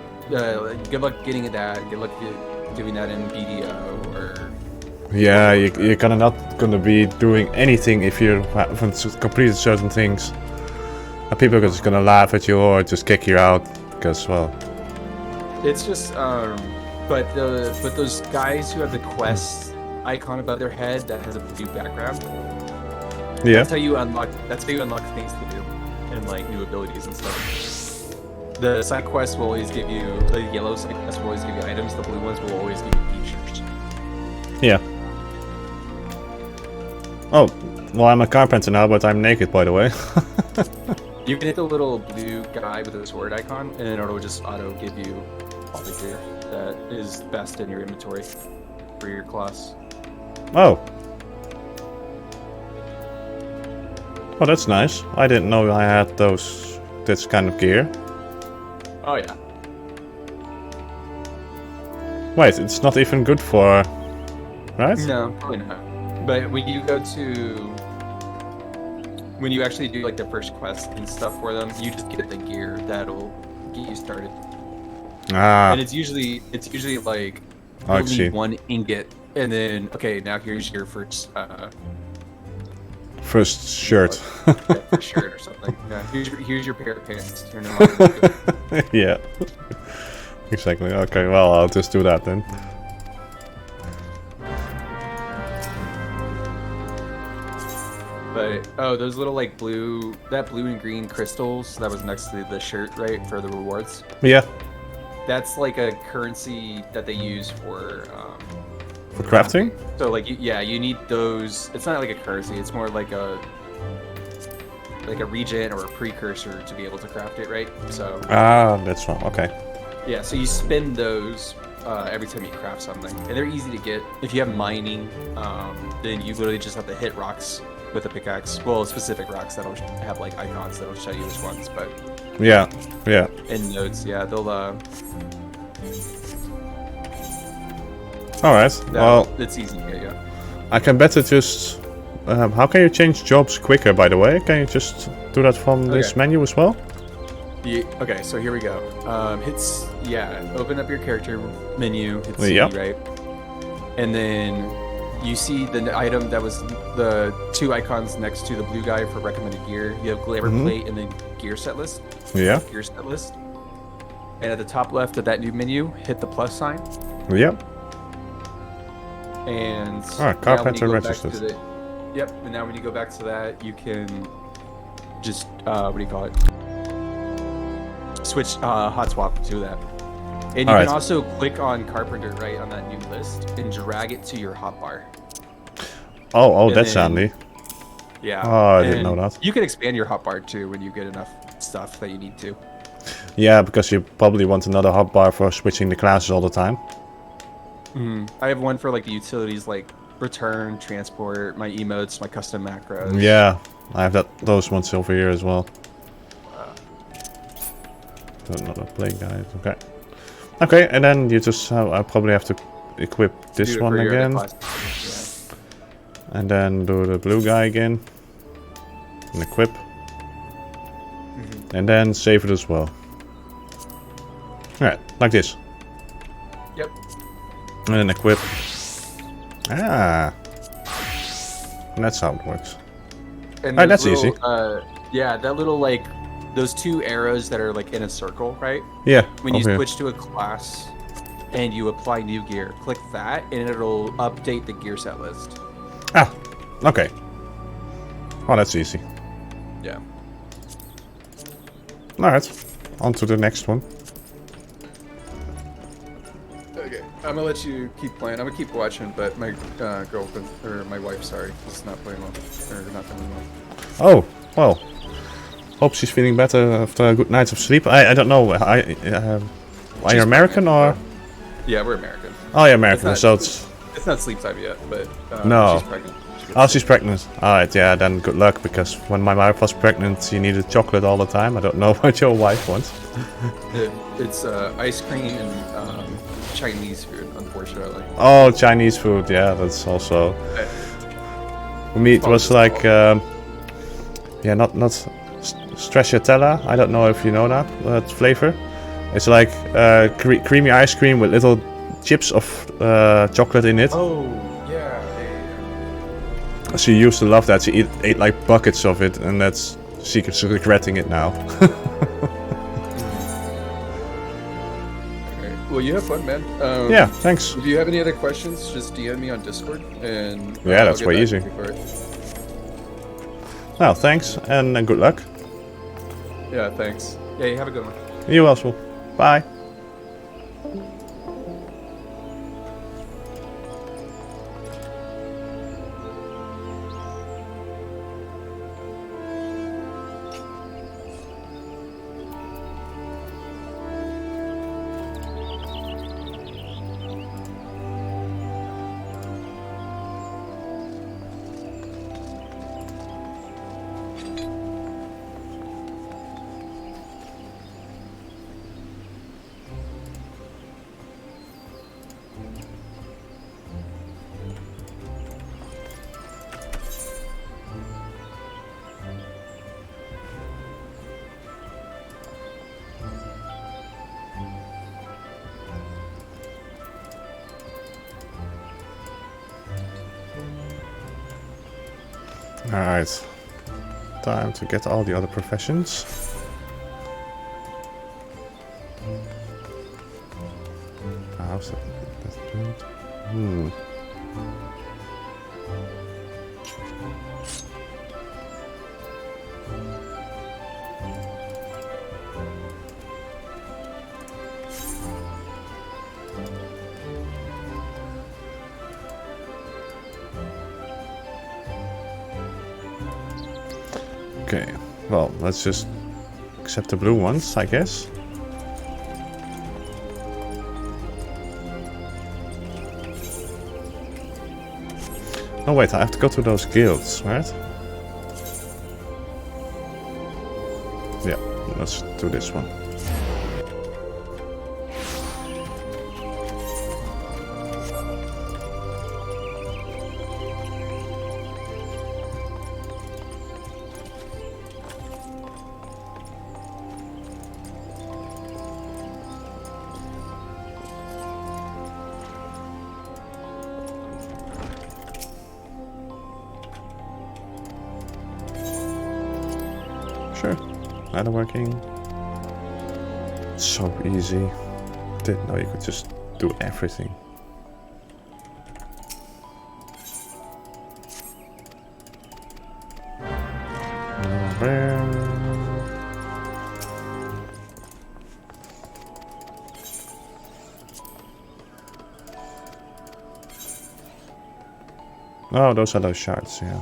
Good luck getting that. Good luck doing that in BDO or... Yeah, you're kind of not gonna be doing anything if you haven't completed certain things. And people are just gonna laugh at you or just kick you out because, well... It's just, but those guys who have the quest icon above their head that has a blue background. Yeah. That's how you unlock things to do, and like new abilities and stuff. The side quests will always give you, the yellow side quests will always give you items. The blue ones will always give you features. Yeah. Oh, well, I'm a carpenter now, but I'm naked, by the way. You can hit the little blue guy with the sword icon, and it'll just auto give you all the gear that is best in your inventory for your class. Oh. Oh, that's nice. I didn't know I had this kind of gear. Oh yeah. Wait, it's not even good for... Right? No, probably not. But when you actually do like the first quest and stuff for them, you just get the gear that'll get you started. Ah. And it's usually like I you'll see. need one ingot, and then okay, now here's your first First shirt. first shirt or something. Yeah, here's your pair of pants. You're no longer good. Yeah. Exactly. Okay, well, I'll just do that then. But those little like blue and green crystals that was next to the shirt, right, for the rewards. Yeah. That's like a currency that they use for crafting? So like you need those. It's not like a currency. It's more like a regent or a precursor to be able to craft it, right? So Ah, that's one. Okay. yeah, so you spend those every time you craft something, and they're easy to get. If you have mining, then you literally just have to hit rocks with a pickaxe. Well, specific rocks that'll have like icons that'll show you which ones, but Yeah. Yeah. in nodes, yeah, they'll All right. Well, it's easy to get, yeah. I can better just... how can you change jobs quicker, by the way? Can you just do that from this menu as well? Yeah, okay, so here we go. Open up your character menu, hit C, right? And then you see the item that was the two icons next to the blue guy for recommended gear. You have glamour plate and then gear set list. Yeah. Gear set list. And at the top left of that new menu, hit the plus sign. Yep. And carpenter registered. And now when you go back to that, you can just what do you call it? Switch hot swap to that. And you can also click on carpenter right on that new list and drag it to your hotbar. Oh, that's handy. Yeah. Oh, I didn't know that. You can expand your hotbar too when you get enough stuff that you need to. Yeah, because you probably want another hotbar for switching the classes all the time. I have one for like the utilities, like return, transport, my emotes, my custom macros. Yeah, I have those ones over here as well. Another play guide. Okay. Okay, and then you just I probably have to equip this one again. And then do the blue guy again. And equip. And then save it as well. Alright, like this. Yep. And then equip. Ah. And that's how it works. And that's easy. Yeah, that little like those two arrows that are like in a circle, right? Yeah. When you switch to a class, and you apply new gear. Click that, and it'll update the gear set list. Ah, okay. Oh, that's easy. Yeah. Alright, on to the next one. Okay, I'm gonna let you keep playing. I'm gonna keep watching, but my girlfriend, or my wife, sorry, is not playing well, or not feeling well. Oh, well. Hope she's feeling better after a good night of sleep. I don't know. Are you American or? Yeah, we're American. Oh, yeah, American. It's So not, it's it's not sleep time yet, but no. she's pregnant. Oh, she's pregnant. Alright, yeah, then good luck, because when my wife was pregnant, she needed chocolate all the time. I don't know what your wife wants. It's ice cream and Chinese food, unfortunately. Oh, Chinese food, yeah, that's also... For me, it was like... yeah, not stracciatella. I don't know if you know that flavor. It's like creamy ice cream with little chips of chocolate in it. Oh, yeah. She used to love that. She ate like buckets of it, and she's regretting it now. Okay. Well, you have fun, man. Yeah, thanks. If you have any other questions, just DM me on Discord, and Yeah, that's I'll get way back easy. to you for it. Well, thanks, and good luck. Yeah, thanks. Yeah, you have a good one. You also. Bye. Alright. Time to get all the other professions. How's that? Hmm. Okay, well, let's just accept the blue ones, I guess. Oh wait, I have to go to those guilds, right? Yeah, let's do this one. Sure, ladder working. So easy. Didn't know you could just do everything. Oh, those are those shards, yeah.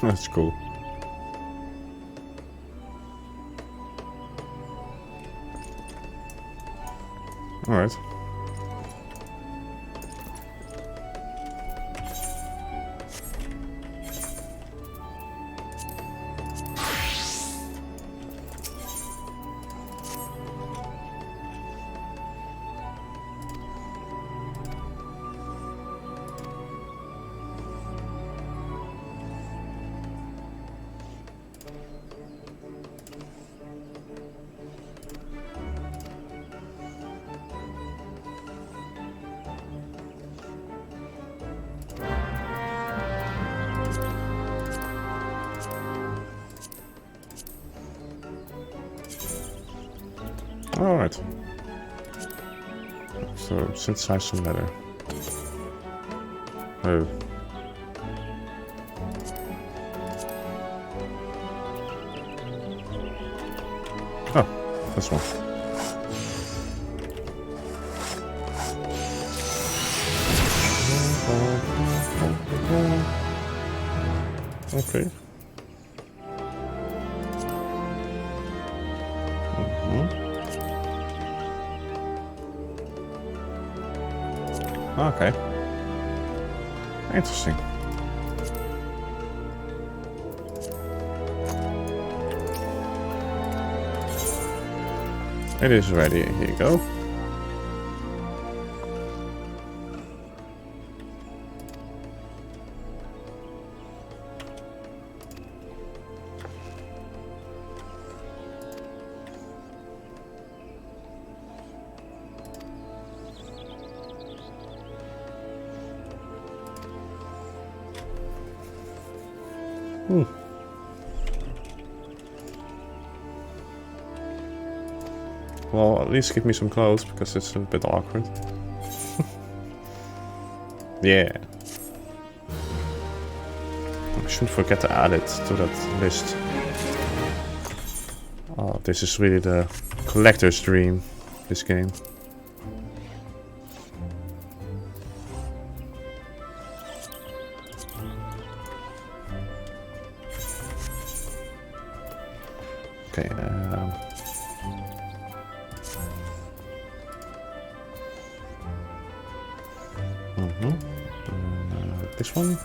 That's cool. Alright. Alright. So, synthesize some leather. Oh. Oh, this one. Okay. Okay. Interesting. It is ready. Here you go. Well, at least give me some clothes, because it's a bit awkward. Yeah. I shouldn't forget to add it to that list. Oh, this is really the collector's dream, this game. Okay, this one.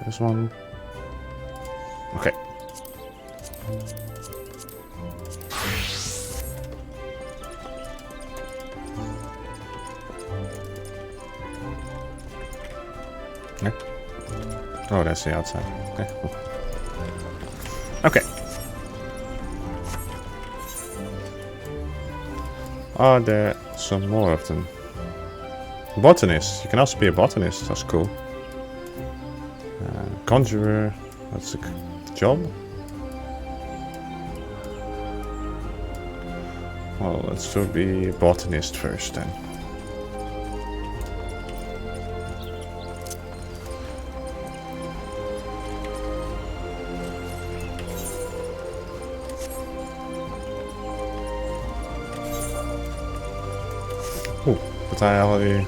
This one. Okay. Yeah. Oh, that's the outside. Okay. Cool. Okay. Are there some more of them? Botanist. You can also be a botanist. That's cool. Conjurer. That's a job. Well, let's still be a botanist first then. Oeh, but I already...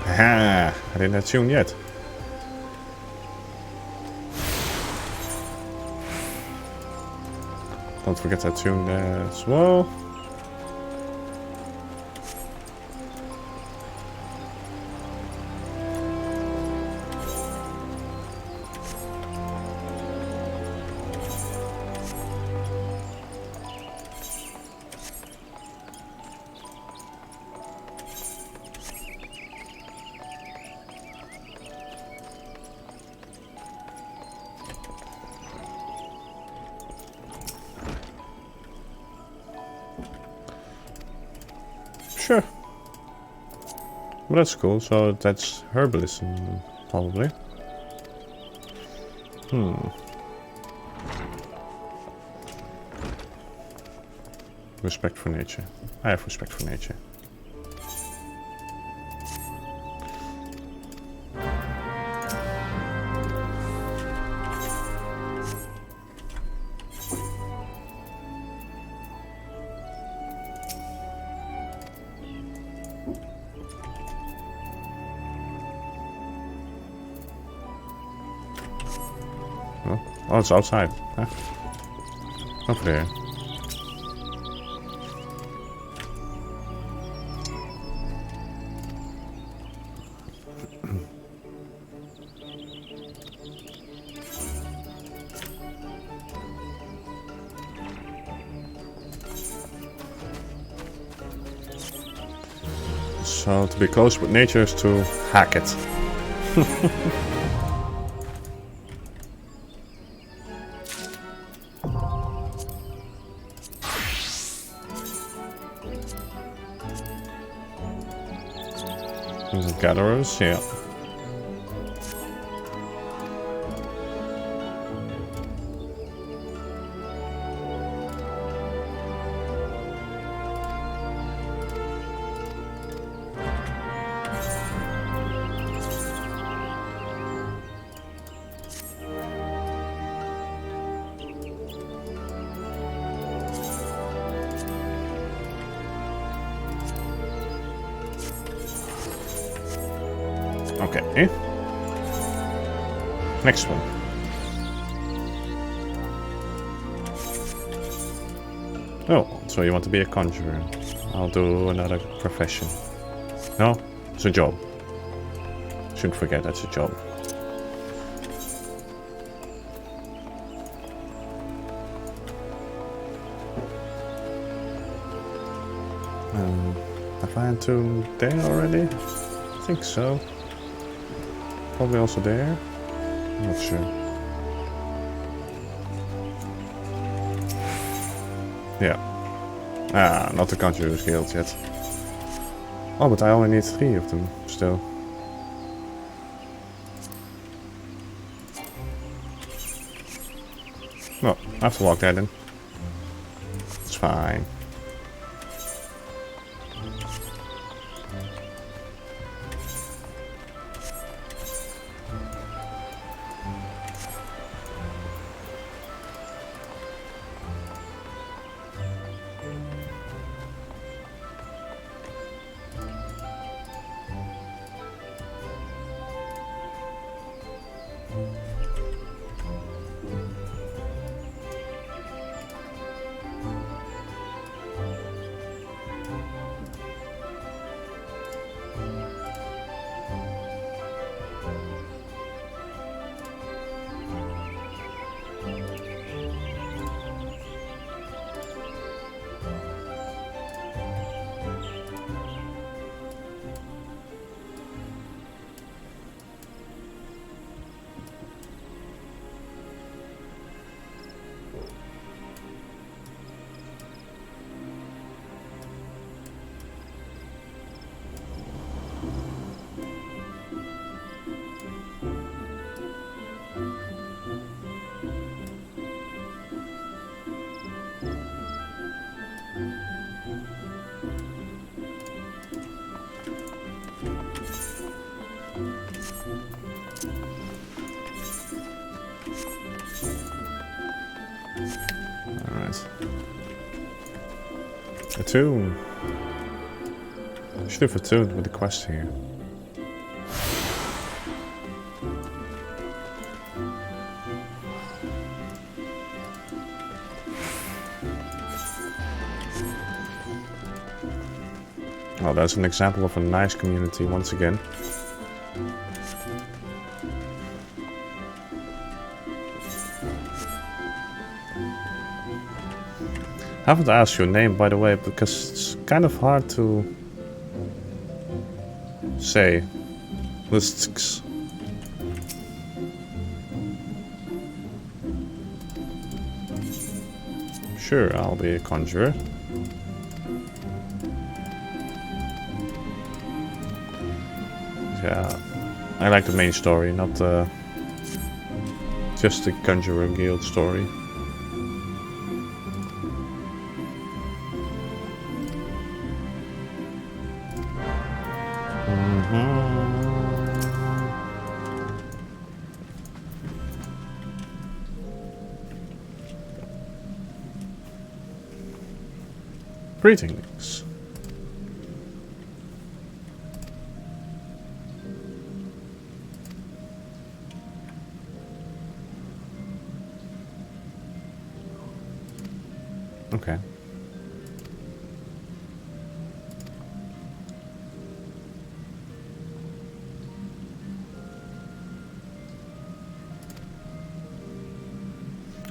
Aha! I didn't attune yet. Don't forget to attune there as well. Sure. Well, that's cool. So that's herbalism, probably. Respect for nature. I have respect for nature. Oh, it's outside. Huh? Over there. So to be close with nature is to hack it. Gatherers, yeah. Okay. Next one. Oh, so you want to be a conjurer. I'll do another profession. No, it's a job. Shouldn't forget that's a job. Have I entombed there already? I think so. Probably also there. I'm not sure. Yeah. Ah, not the Conjurer's Guild yet. Oh, but I only need 3 of them still. No, I have to walk there then. It's fine. Attune. I should have attuned with the quest here. Well, that's an example of a nice community once again. I haven't asked your name, by the way, because it's kind of hard to say. Lists. Sure, I'll be a conjurer. Yeah, I like the main story, not just the Conjurer Guild story. Greetings. Okay.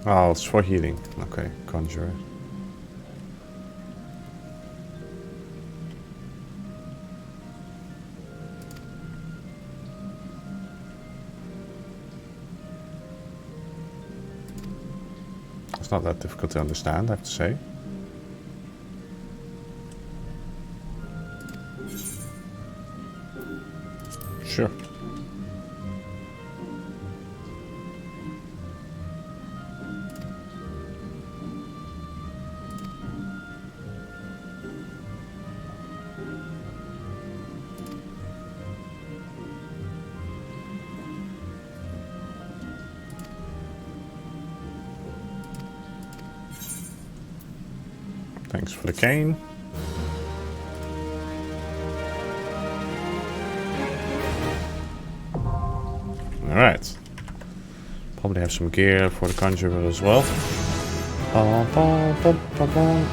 Oh, it's for healing. Okay, conjurer. It's not that difficult to understand, I have to say. Sure. Thanks for the cane. Alright. Probably have some gear for the conjurer as well.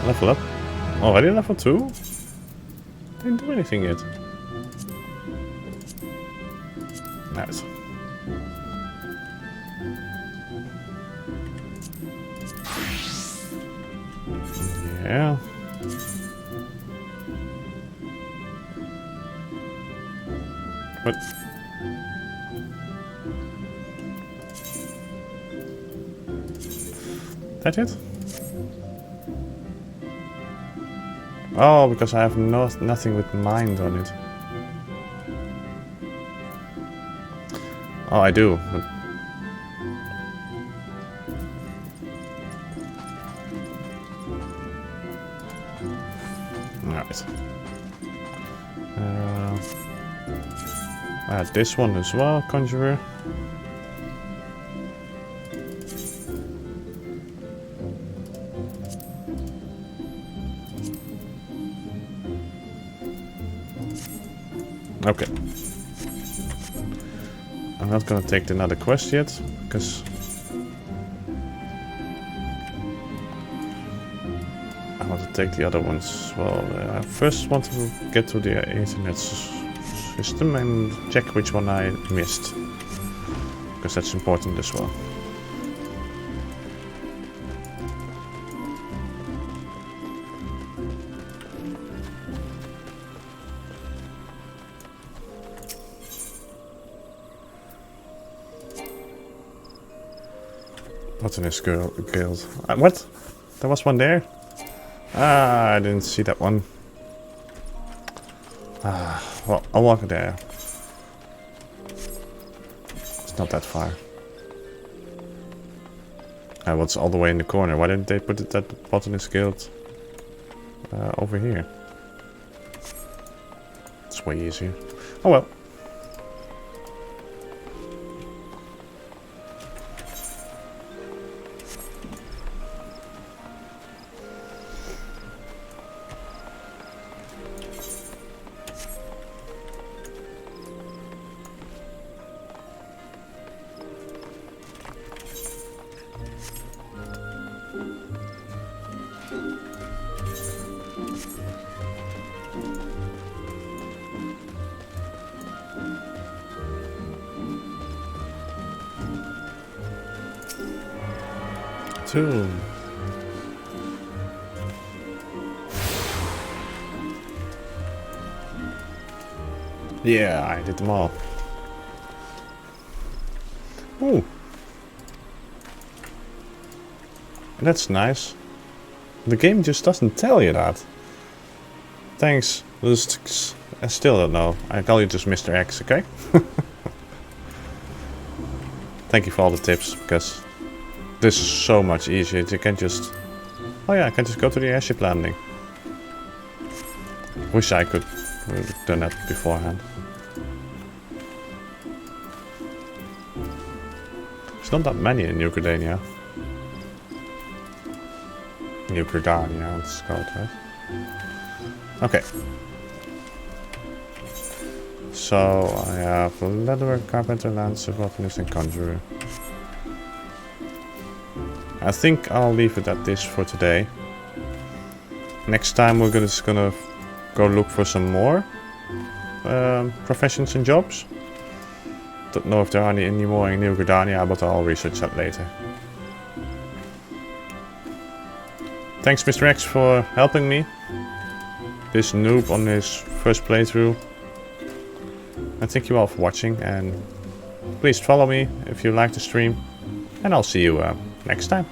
Level up. Already level 2? Didn't do anything yet. Nice. Yeah. What? That it? Oh, because I have nothing with mind on it. Oh, I do. But alright. I had this one as well, conjurer. Okay. I'm not gonna take another quest yet, because I want to take the other ones as well. I first want to get to the internet system and check which one I missed, because that's important as well. Botanist Guild. What? There was one there? Ah, I didn't see that one. Ah, well, I'll walk there. It's not that far. What's all the way in the corner? Why didn't they put it at the Botanist Guild over here? It's way easier. Oh well. Two. Yeah, I did them all. Ooh. That's nice. The game just doesn't tell you that. Thanks, Lustix. I still don't know. I call you just Mr. X, okay? Thank you for all the tips, because this is so much easier. You can just... Oh yeah, I can just go to the airship landing. Wish I could have done that beforehand. There's not that many in New Gridania. New Gridania, it's called, right? Okay. So I have Leatherwork, Carpenter, Lancer, Botanist and Conjurer. I think I'll leave it at this for today. Next time we're just gonna go look for some more professions and jobs. Don't know if there are any more in New Gridania, but I'll research that later. Thanks Mr. X for helping me. This noob on his first playthrough. And thank you all for watching, and please follow me if you like the stream. And I'll see you next time.